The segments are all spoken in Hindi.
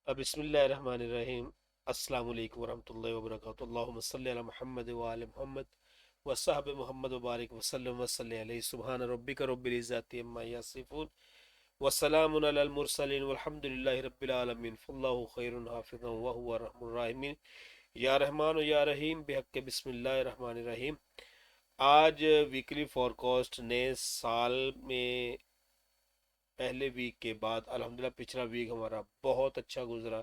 बिस्मिल्लाहिर्रहमानिर्रहीम। अस्सलाम वालेकुम वरहमतुल्लाहि वबरकातुहू। अल्लाहुम्मा सल्लि अला मुहम्मद व आले मुहम्मद व सहबे मुहम्मद व बारिक वसल्लम व सल्लि अलैहि। सुब्हान रब्बिका रब्बिल इज्जति अम्मा यसिफून व सलामुन अलल मुरसलीन वल्हम्दुलिल्लाहि रब्बिल आलमीन। फल्लाहु खैरुन हाफिज़न व हुवा अर्हमुर राहिमीन। या रहमान या रहीम बिहक़्क़ि बिस्मिल्लाहिर रहमानिर रहीम। आज वीकली फॉरकास्ट नए साल में पहले वीक के बाद अल्हम्दुलिल्लाह पिछला वीक हमारा बहुत अच्छा गुजरा।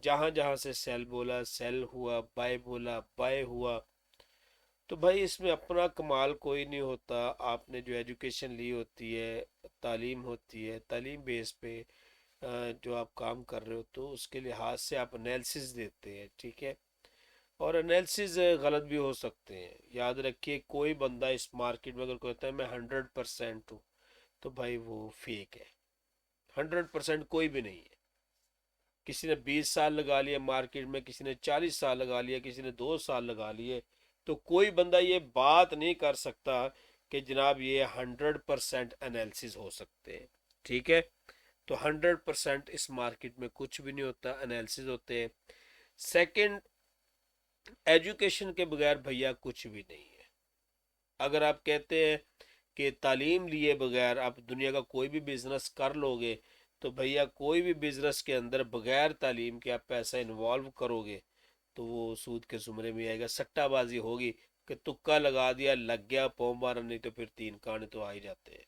जहाँ जहाँ से सेल बोला सेल हुआ, बाय बोला बाय हुआ। तो भाई इसमें अपना कमाल कोई नहीं होता। आपने जो एजुकेशन ली होती है, तालीम होती है, तालीम बेस पे जो आप काम कर रहे हो तो उसके लिहाज से आप एनालिसिस देते हैं, ठीक है। और एनालिसिस गलत भी हो सकते हैं। याद रखिए, कोई बंदा इस मार्केट में अगर कहता है मैं 100% हूँ, तो भाई वो फेक है। 100% कोई भी नहीं है। किसी ने 20 साल लगा लिया मार्केट में, किसी ने 40 साल लगा लिया, किसी ने 2 साल लगा लिए। तो कोई बंदा ये बात नहीं कर सकता कि जनाब ये 100% एनालिसिस हो सकते हैं, ठीक है। तो 100% इस मार्केट में कुछ भी नहीं होता, एनालिसिस होते हैं। सेकंड, एजुकेशन के बगैर भैया कुछ भी नहीं है। अगर आप कहते हैं कि तालीम लिए बगैर आप दुनिया का कोई भी बिजनेस कर लोगे, तो भैया कोई भी बिजनेस के अंदर बगैर तालीम के आप पैसा इन्वॉल्व करोगे तो वो सूद के जुमरे में आएगा, सट्टाबाजी होगी कि तुक्का लगा दिया लग गया, पाँव मारा, नहीं तो फिर तीन कान तो आ ही जाते हैं,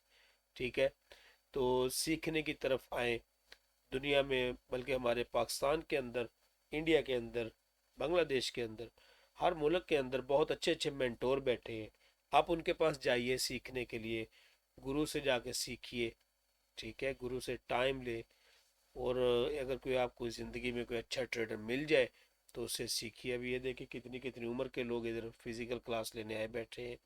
ठीक है। तो सीखने की तरफ आए। दुनिया में, बल्कि हमारे पाकिस्तान के अंदर, इंडिया के अंदर, बांग्लादेश के अंदर, हर मुल्क के अंदर बहुत अच्छे अच्छे मेंटोर बैठे हैं। आप उनके पास जाइए सीखने के लिए, गुरु से जाके सीखिए, ठीक है। गुरु से टाइम ले। और अगर कोई आपको ज़िंदगी में कोई अच्छा ट्रेडर मिल जाए तो उससे सीखिए। अभी ये देखिए कितनी कितनी उम्र के लोग इधर फिजिकल क्लास लेने आए बैठे हैं।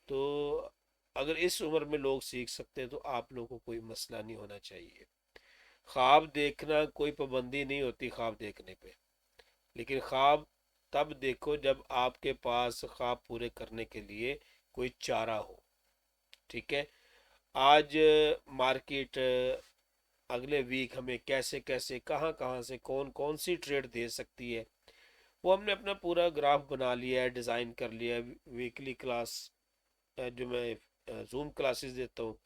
तो अगर इस उम्र में लोग सीख सकते हैं तो आप लोगों को कोई मसला नहीं होना चाहिए। ख्वाब देखना कोई पाबंदी नहीं होती ख्वाब देखने पे, लेकिन ख्वाब तब देखो जब आपके पास ख्वाब पूरे करने के लिए कोई चारा हो, ठीक है। आज मार्केट अगले वीक हमें कैसे कैसे कहाँ कहाँ से कौन कौन सी ट्रेड दे सकती है, वो हमने अपना पूरा ग्राफ बना लिया है, डिज़ाइन कर लिया है। वीकली क्लास जो मैं जूम क्लासेस देता हूँ,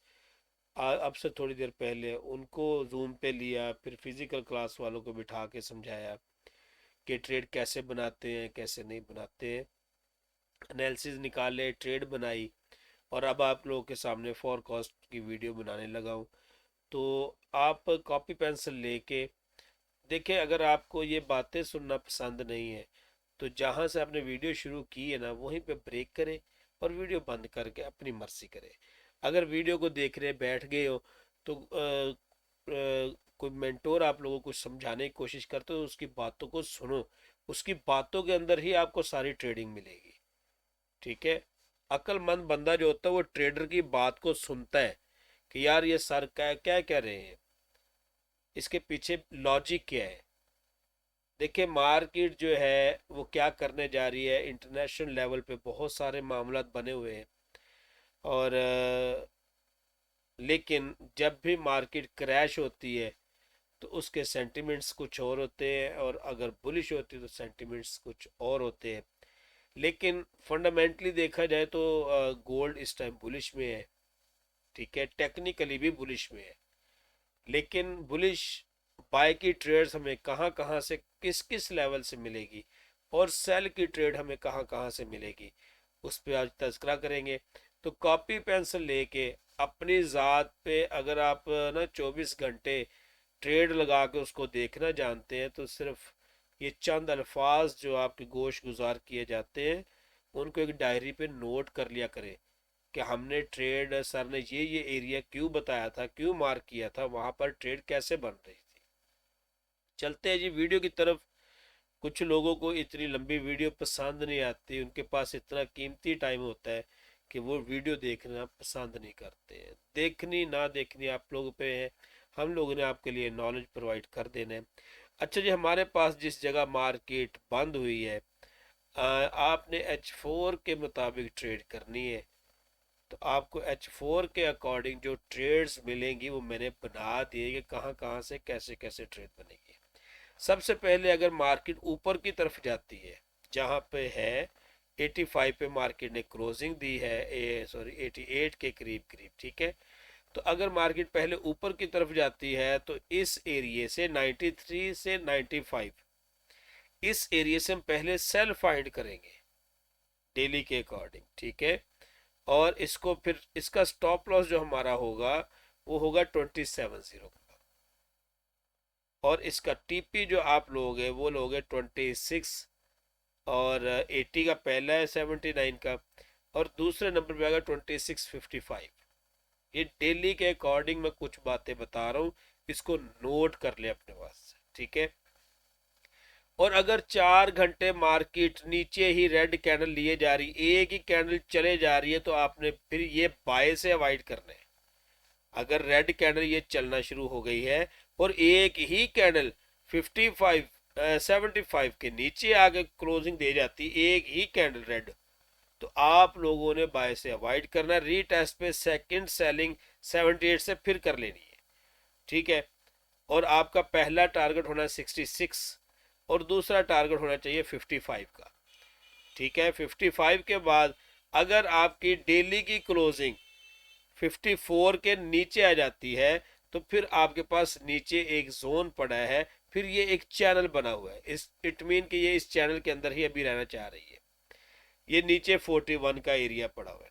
अब से थोड़ी देर पहले उनको जूम पे लिया, फिर फिजिकल क्लास वालों को बिठा के समझाया कि ट्रेड कैसे बनाते हैं कैसे नहीं बनाते हैं। एनालिसिस निकाले, ट्रेड बनाई, और अब आप लोगों के सामने फोरकास्ट की वीडियो बनाने लगा हूँ। तो आप कॉपी पेंसिल लेके देखिए, अगर आपको ये बातें सुनना पसंद नहीं है तो जहाँ से आपने वीडियो शुरू की है ना वहीं पे ब्रेक करें और वीडियो बंद करके अपनी मर्जी करें। अगर वीडियो को देख रहे बैठ गए हो तो कोई मेंटोर आप लोगों को समझाने की कोशिश करते हो, उसकी बातों को सुनो। उसकी बातों के अंदर ही आपको सारी ट्रेडिंग मिलेगी, ठीक है। अक्लमंद बंदा जो होता है वो ट्रेडर की बात को सुनता है कि यार ये सर क्या क्या कह रहे हैं, इसके पीछे लॉजिक क्या है। देखिए मार्केट जो है वो क्या करने जा रही है, इंटरनेशनल लेवल पे बहुत सारे मामला बने हुए हैं। और लेकिन जब भी मार्केट क्रैश होती है तो उसके सेंटिमेंट्स कुछ और होते हैं, और अगर बुलिश होती है तो सेंटिमेंट्स कुछ और होते हैं। लेकिन फंडामेंटली देखा जाए तो गोल्ड इस टाइम बुलिश में है, ठीक है। टेक्निकली भी बुलिश में है। लेकिन बुलिश बाय की ट्रेड्स हमें कहाँ कहाँ से किस किस लेवल से मिलेगी, और सेल की ट्रेड हमें कहाँ कहाँ से मिलेगी, उस पर आज तज़किरा करेंगे। तो कॉपी पेंसिल लेके अपनी ज़ात पे अगर आप ना 24 घंटे ट्रेड लगा के उसको देखना जानते हैं तो सिर्फ ये चंद अल्फाज जो आपके गोश गुजार किए जाते हैं उनको एक डायरी पे नोट कर लिया करें कि हमने ट्रेड, सर ने ये एरिया क्यों बताया था, क्यों मार्क किया था, वहां पर ट्रेड कैसे बन रही थी। चलते हैं जी वीडियो की तरफ। कुछ लोगों को इतनी लंबी वीडियो पसंद नहीं आती, उनके पास इतना कीमती टाइम होता है कि वो वीडियो देखना पसंद नहीं करते हैं। देखनी ना देखनी आप लोगों पे है, हम लोगों ने आपके लिए नॉलेज प्रोवाइड कर देना है। अच्छा जी, हमारे पास जिस जगह मार्केट बंद हुई है, आपने H4 के मुताबिक ट्रेड करनी है। तो आपको H4 के अकॉर्डिंग जो ट्रेड्स मिलेंगी वो मैंने बना दिए कि कहाँ कहाँ से कैसे कैसे ट्रेड बनेगी। सबसे पहले अगर मार्केट ऊपर की तरफ जाती है, जहां पे है 85 पे मार्केट ने क्लोजिंग दी है, 88 के करीब करीब, ठीक है। तो अगर मार्केट पहले ऊपर की तरफ जाती है तो इस एरिया से 93 से 95, इस एरिया से हम पहले सेल फाइंड करेंगे डेली के अकॉर्डिंग, ठीक है। और इसको फिर इसका स्टॉप लॉस जो हमारा होगा वो होगा 27.0 का, और इसका टीपी जो आप लोगे वो लोगे 26, और 80 का पहला है 79 का, और दूसरे नंबर पे आएगा 26.55। ये डेली के अकॉर्डिंग मैं कुछ बातें बता रहा हूँ, इसको नोट कर ले अपने पास, ठीक है। और अगर 4 घंटे मार्केट नीचे ही रेड कैंडल लिए जा रही, एक ही कैंडल चले जा रही है, तो आपने फिर ये बाय से अवॉइड करना है। अगर रेड कैंडल ये चलना शुरू हो गई है और एक ही कैंडल 55 75 के नीचे आगे क्लोजिंग दे जाती, एक ही कैंडल रेड, तो आप लोगों ने बाय से अवॉइड करना। रीटेस्ट पे सेकंड सेलिंग 78 से फिर कर लेनी है, ठीक है। और आपका पहला टारगेट होना है 66, और दूसरा टारगेट होना चाहिए 55 का, ठीक है। 55 के बाद अगर आपकी डेली की क्लोजिंग 54 के नीचे आ जाती है तो फिर आपके पास नीचे एक जोन पड़ा है, फिर ये एक चैनल बना हुआ है, इस इट मीन कि ये इस चैनल के अंदर ही अभी रहना चाह रही है। ये नीचे 41 का एरिया पड़ा हुआ है,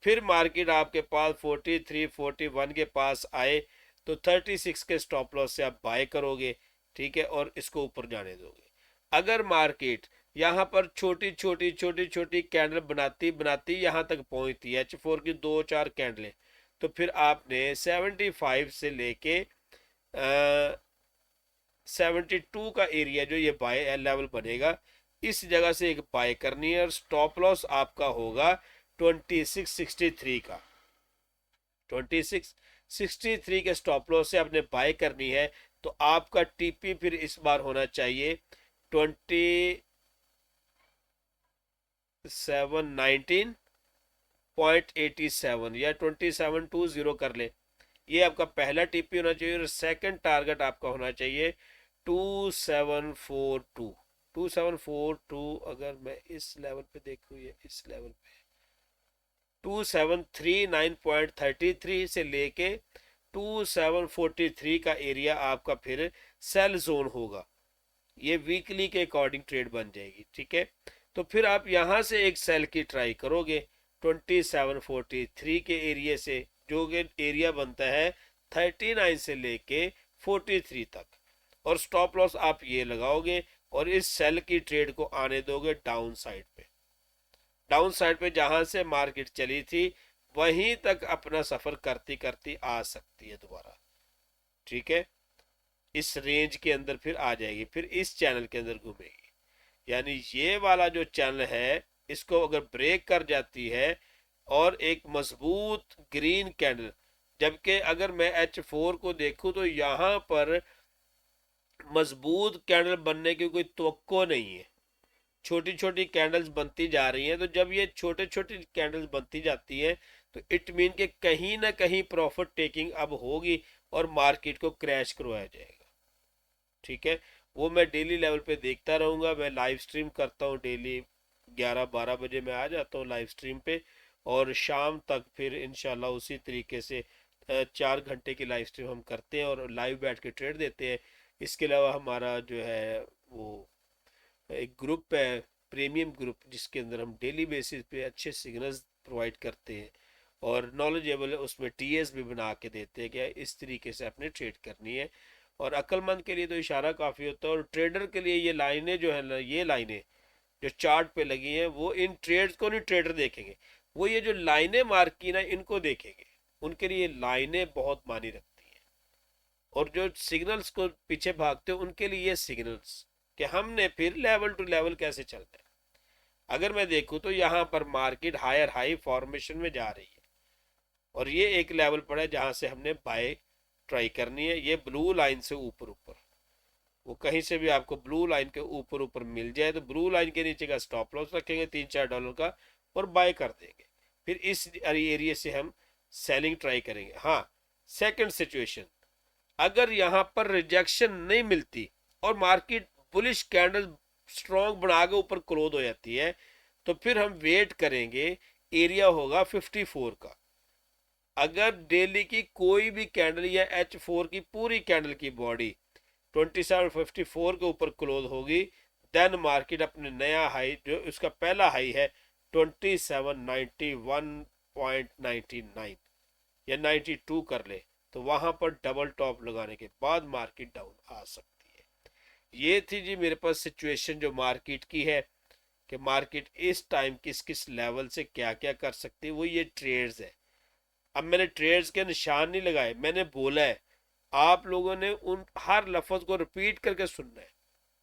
फिर मार्केट आपके पास 43 41 के पास आए तो 36 के स्टॉप लॉस से आप बाय करोगे, ठीक है, और इसको ऊपर जाने दोगे। अगर मार्केट यहाँ पर छोटी छोटी छोटी छोटी कैंडल बनाती बनाती यहाँ तक पहुंचती है, H4 की 2-4 कैंडलें, तो फिर आपने 75 से लेके 72 का एरिया जो ये बाय लेवल बनेगा, इस जगह से एक बाय करनी है, और स्टॉप लॉस आपका होगा 2663 का। 2663 के स्टॉप लॉस से आपने बाय करनी है, तो आपका टीपी फिर इस बार होना चाहिए 2719.87 या 2720 कर ले। ये आपका पहला टीपी होना चाहिए, और सेकंड टारगेट आपका होना चाहिए 2742। 2742 अगर मैं इस लेवल पे देखूँ, ये इस लेवल पे 2739.33 से लेके 2743 का एरिया आपका फिर सेल जोन होगा। ये वीकली के अकॉर्डिंग ट्रेड बन जाएगी, ठीक है। तो फिर आप यहां से एक सेल की ट्राई करोगे 2743 के एरिया से, जो कि एरिया बनता है 39 से लेके 43 तक, और स्टॉप लॉस आप ये लगाओगे और इस सेल की ट्रेड को आने दोगे डाउन साइड पे। डाउन साइड पे जहां से मार्केट चली थी वहीं तक अपना सफर करती करती आ सकती है दोबारा, ठीक है। इस रेंज के अंदर फिर आ जाएगी, फिर इस चैनल के अंदर घूमेगी। यानी ये वाला जो चैनल है, इसको अगर ब्रेक कर जाती है और एक मजबूत ग्रीन कैंडल, जबकि अगर मैं H4 को देखूं तो यहां पर मजबूत कैंडल बनने की कोई तवक्को नहीं है, छोटी छोटी कैंडल्स बनती जा रही हैं। तो जब ये छोटे छोटी कैंडल्स बनती जाती हैं तो इट मीन के कहीं ना कहीं प्रॉफिट टेकिंग अब होगी और मार्केट को क्रैश करवाया जाएगा, ठीक है। वो मैं डेली लेवल पे देखता रहूंगा, मैं लाइव स्ट्रीम करता हूँ डेली, 11-12 बजे मैं आ जाता हूँ लाइव स्ट्रीम पे, और शाम तक फिर इंशाल्लाह उसी तरीके से 4 घंटे की लाइव स्ट्रीम हम करते हैं और लाइव बैठ के ट्रेड देते हैं। इसके अलावा हमारा जो है वो एक ग्रुप है, प्रीमियम ग्रुप, जिसके अंदर हम डेली बेसिस पे अच्छे सिग्नल्स प्रोवाइड करते हैं और नॉलेजेबल उसमें टीएस भी बना के देते हैं कि इस तरीके से अपने ट्रेड करनी है। और अक्लमंद के लिए तो इशारा काफ़ी होता है, और ट्रेडर के लिए ये लाइनें जो है ना, ये लाइनें जो चार्ट पे लगी हैं, वो इन ट्रेड्स को नहीं ट्रेडर देखेंगे, वो ये जो लाइनें मार्क की ना इनको देखेंगे। उनके लिए लाइनें बहुत मानी रखती हैं, और जो सिग्नल्स को पीछे भागते हो उनके लिए ये सिग्नल्स कि हमने फिर लेवल टू लेवल कैसे चलना है। अगर मैं देखूं तो यहाँ पर मार्केट हायर हाई फॉर्मेशन में जा रही है, और ये एक लेवल पड़ा है जहां से हमने बाय ट्राई करनी है। ये ब्लू लाइन से ऊपर ऊपर, वो कहीं से भी आपको ब्लू लाइन के ऊपर ऊपर मिल जाए तो ब्लू लाइन के नीचे का स्टॉप लॉस रखेंगे $3-4 का और बाय कर देंगे। फिर इस एरिया से हम सेलिंग ट्राई करेंगे। हाँ, सेकंड सिचुएशन, अगर यहाँ पर रिजेक्शन नहीं मिलती और मार्केट बुलिश कैंडल स्ट्रॉन्ग बना के ऊपर क्लोज हो जाती है, तो फिर हम वेट करेंगे, एरिया होगा 54 का। अगर डेली की कोई भी कैंडल या H4 की पूरी कैंडल की बॉडी 2754 के ऊपर क्लोज होगी, देन मार्केट अपने नया हाई जो उसका पहला हाई है 2791.99 या 92 कर ले, तो वहां पर डबल टॉप लगाने के बाद मार्केट डाउन आ सकती है। ये थी जी मेरे पास सिचुएशन जो मार्केट की है, कि मार्केट इस टाइम किस किस लेवल से क्या क्या कर सकती है, वो ये ट्रेड्स है। अब मैंने ट्रेड्स के निशान नहीं लगाए, मैंने बोला है, आप लोगों ने उन हर लफ्ज को रिपीट करके सुनना है।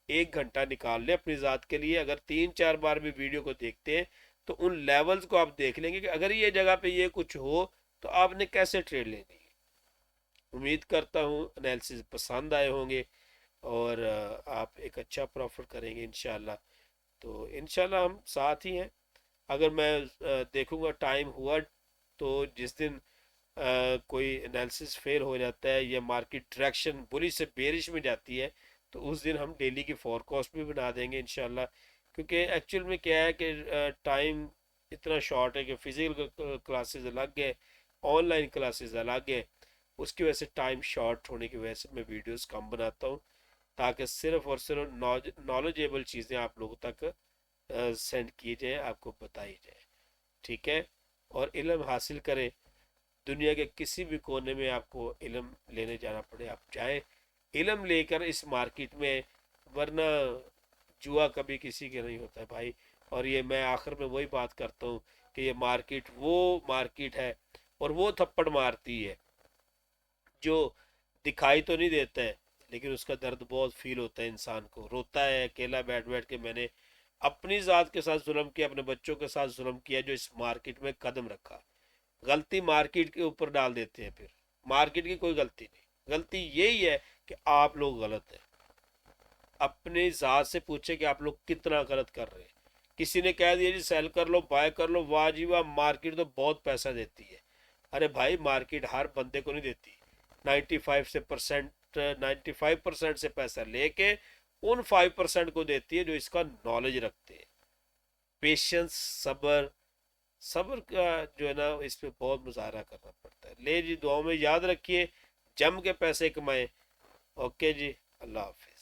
1 घंटा निकाल ले अपनी ज़ात के लिए, अगर 3-4 बार भी वीडियो को देखते हैं तो उन लेवल्स को आप देख लेंगे कि अगर ये जगह पे ये कुछ हो तो आपने कैसे ट्रेड लेनी है। उम्मीद करता हूँ एनालिसिस पसंद आए होंगे और आप एक अच्छा प्रॉफिट करेंगे इंशाल्लाह। तो इंशाल्लाह हम साथ ही हैं। अगर मैं देखूंगा टाइम हुआ तो जिस दिन कोई एनालिसिस फेल हो जाता है या मार्केट डायरेक्शन बुरी से बेरिश में जाती है, तो उस दिन हम डेली की फोरकास्ट भी बना देंगे इंशाल्लाह। क्योंकि एक्चुअल में क्या है कि टाइम इतना शॉर्ट है कि फिजिकल क्लासेस अलग है, ऑनलाइन क्लासेस अलग है, उसकी वजह से टाइम शॉर्ट होने की वजह से मैं वीडियोस कम बनाता हूँ, ताकि सिर्फ और सिर्फ नॉलेजेबल चीज़ें आप लोगों तक सेंड की जाए, आपको बताई जाए। ठीक है, और इल्म हासिल करें। दुनिया के किसी भी कोने में आपको इल्म लेने जाना पड़े, आप जाएं, इल्म लेकर इस मार्केट में, वरना जुआ कभी किसी के नहीं होता है भाई। और ये मैं आखिर में वही बात करता हूँ कि ये मार्केट वो मार्केट है और वो थप्पड़ मारती है जो दिखाई तो नहीं देता है, लेकिन उसका दर्द बहुत फील होता है, इंसान को रोता है अकेला बैठ बैठ के, मैंने अपनी ज़ात के साथ जुल्म किया, अपने बच्चों के साथ जुल्म किया जो इस मार्केट में कदम रखा। गलती मार्केट के ऊपर डाल देते हैं, फिर मार्केट की कोई गलती नहीं, गलती यही है कि आप लोग गलत हैं। अपने ज़ात से पूछे कि आप लोग कितना गलत कर रहे हैं। किसी ने कह दिया जी सेल कर लो, बाय कर लो, वाह जी वाह, मार्केट तो बहुत पैसा देती है। अरे भाई, मार्केट हर बंदे को नहीं देती। 95% से पैसा लेके उन 5% को देती है जो इसका नॉलेज रखते हैं। पेशेंस, सब्र, सब्र का जो है ना, इस पे बहुत मुजाहरा करना पड़ता है। ले जी, दुआओं में याद रखिए, जम के पैसे कमाएं। ओके जी, अल्लाह हाफिज।